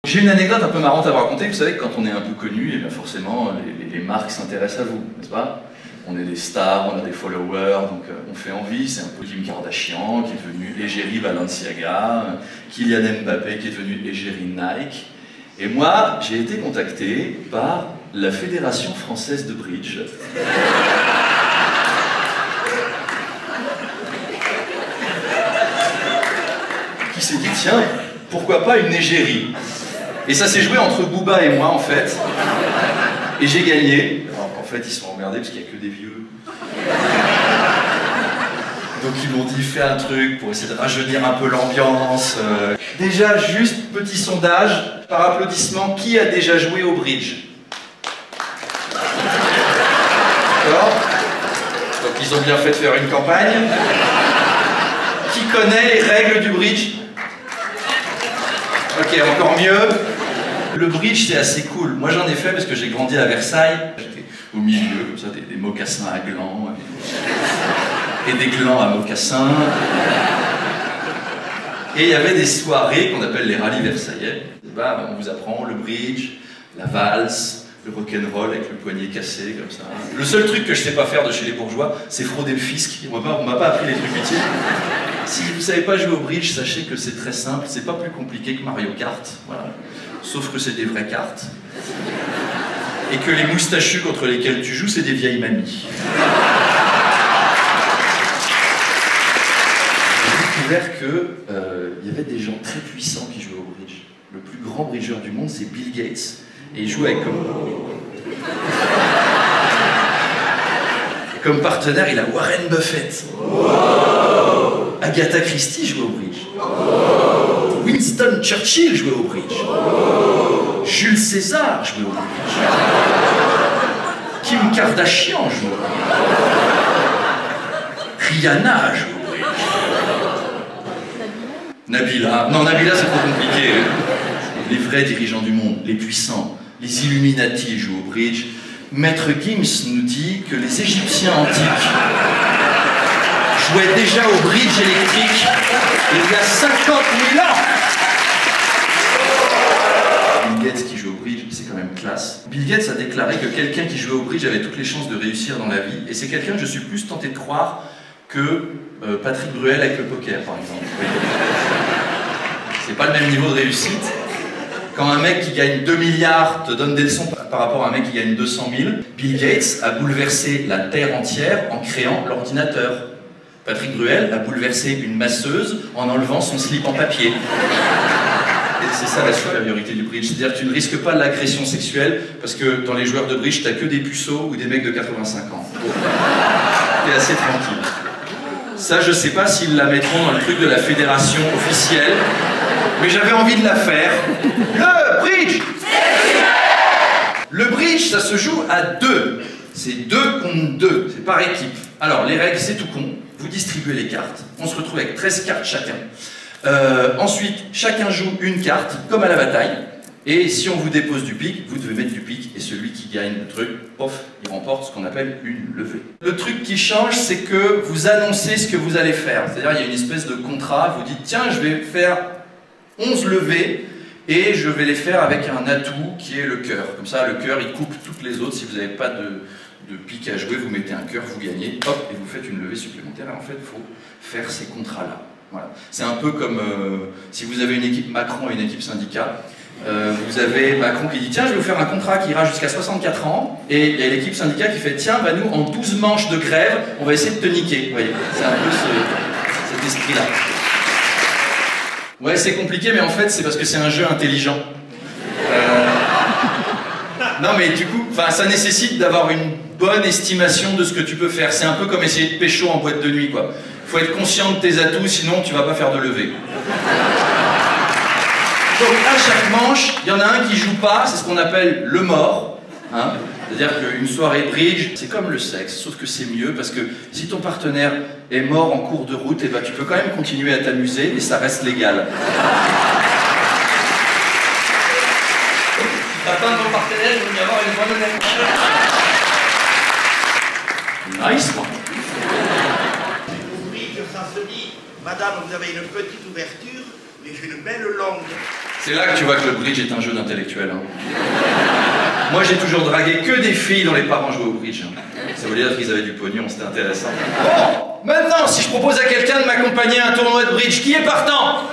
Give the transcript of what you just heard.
J'ai une anecdote un peu marrante à vous raconter. Vous savez que quand on est un peu connu, et bien forcément les marques s'intéressent à vous, n'est-ce pas? On est des stars, on a des followers, donc on fait envie. C'est un peu Kim Kardashian qui est devenu égérie Balenciaga, Kylian Mbappé qui est devenu égérie Nike. Et moi, j'ai été contacté par la Fédération Française de Bridge. Qui s'est dit, tiens, pourquoi pas une égérie? Et ça s'est joué entre Booba et moi, en fait. Et j'ai gagné. Alors, en fait, ils sont emmerdés parce qu'il n'y a que des vieux. Donc ils m'ont dit, fais un truc pour essayer de rajeunir un peu l'ambiance. Déjà, juste petit sondage, par applaudissement, qui a déjà joué au bridge? D'accord? Donc ils ont bien fait de faire une campagne. Qui connaît les règles du bridge? Ok, encore mieux. Le bridge, c'est assez cool. Moi, j'en ai fait parce que j'ai grandi à Versailles. J'étais au milieu, comme ça, des mocassins à glands. Et des glands à mocassins. Et il y avait des soirées qu'on appelle les rallyes versaillais. Bah, on vous apprend le bridge, la valse, le rock'n'roll avec le poignet cassé, comme ça. Le seul truc que je sais pas faire de chez les bourgeois, c'est frauder le fisc. On m'a pas appris les trucs utiles. Si vous savez pas jouer au bridge, sachez que c'est très simple, c'est pas plus compliqué que Mario Kart, voilà. Sauf que c'est des vraies cartes. Et que les moustachus contre lesquels tu joues, c'est des vieilles mamies. J'ai découvert qu'il y avait des gens très puissants qui jouaient au bridge. Le plus grand bridgeur du monde, c'est Bill Gates. Et il joue avec comme partenaire, il a Warren Buffett. Wow. Agatha Christie jouait au bridge. Wow. Winston Churchill jouait au bridge. Wow. Jules César jouait au bridge. Kim Kardashian jouait au bridge. Rihanna jouait au bridge. Nabila. Non, Nabila c'est trop compliqué. Les vrais dirigeants du monde, les puissants, les Illuminati jouent au bridge. Maître Gims nous dit que les Égyptiens antiques jouaient déjà au bridge électrique il y a 50 000 ans. Bill Gates qui joue au bridge, c'est quand même classe. Bill Gates a déclaré que quelqu'un qui jouait au bridge avait toutes les chances de réussir dans la vie. Et c'est quelqu'un que je suis plus tenté de croire que Patrick Bruel avec le poker, par exemple. C'est pas le même niveau de réussite. Quand un mec qui gagne 2 milliards te donne des leçons par rapport à un mec qui gagne 200 000, Bill Gates a bouleversé la Terre entière en créant l'ordinateur. Patrick Bruel a bouleversé une masseuse en enlevant son slip en papier. Et c'est ça la supériorité du bridge, c'est-à-dire que tu ne risques pas l'agression sexuelle parce que dans les joueurs de bridge, t'as que des puceaux ou des mecs de 85 ans. T'es assez tranquille. Ça, je sais pas s'ils la mettront dans le truc de la fédération officielle, mais j'avais envie de la faire. Le bridge! Le bridge, ça se joue à 2. C'est 2 contre 2, c'est par équipe. Alors, les règles, c'est tout con. Vous distribuez les cartes. On se retrouve avec 13 cartes chacun. Ensuite, chacun joue une carte, comme à la bataille. Et si on vous dépose du pic, vous devez mettre du pic. Et celui qui gagne le truc, pof, il remporte ce qu'on appelle une levée. Le truc qui change, c'est que vous annoncez ce que vous allez faire. C'est-à-dire, il y a une espèce de contrat. Vous dites, tiens, je vais faire 11 levées. Et je vais les faire avec un atout qui est le cœur. Comme ça, le cœur, il coupe toutes les autres. Si vous n'avez pas de pique à jouer, vous mettez un cœur, vous gagnez, hop, et vous faites une levée supplémentaire. Et en fait, il faut faire ces contrats-là. Voilà. C'est un peu comme si vous avez une équipe Macron et une équipe syndicat. Vous avez Macron qui dit, tiens, je vais vous faire un contrat qui ira jusqu'à 64 ans. Et il y a l'équipe syndicat qui fait, tiens, bah nous, en 12 manches de grève, on va essayer de te niquer. Vous voyez, c'est un peu cet esprit-là. Ouais, c'est compliqué, mais en fait, c'est parce que c'est un jeu intelligent. Non, mais du coup, ça nécessite d'avoir une bonne estimation de ce que tu peux faire. C'est un peu comme essayer de pécho en boîte de nuit, quoi. Il faut être conscient de tes atouts, sinon tu vas pas faire de levée. Donc, à chaque manche, il y en a un qui joue pas, c'est ce qu'on appelle le mort. Hein. C'est-à-dire qu'une soirée bridge, c'est comme le sexe, sauf que c'est mieux, parce que si ton partenaire est mort en cours de route, eh ben, tu peux quand même continuer à t'amuser et ça reste légal. Atteindre ton partenaire, il faut y avoir une bonne honnête. Nice, moi. Bridge, ça se dit, madame, vous avez une petite ouverture, une belle langue. C'est là que tu vois que le bridge est un jeu d'intellectuel. Hein. Moi, j'ai toujours dragué que des filles dont les parents jouaient au bridge. Hein. Ça voulait dire qu'ils avaient du pognon, c'était intéressant. Bon, maintenant, si je propose à quelqu'un de m'accompagner à un tournoi de bridge, qui est partant?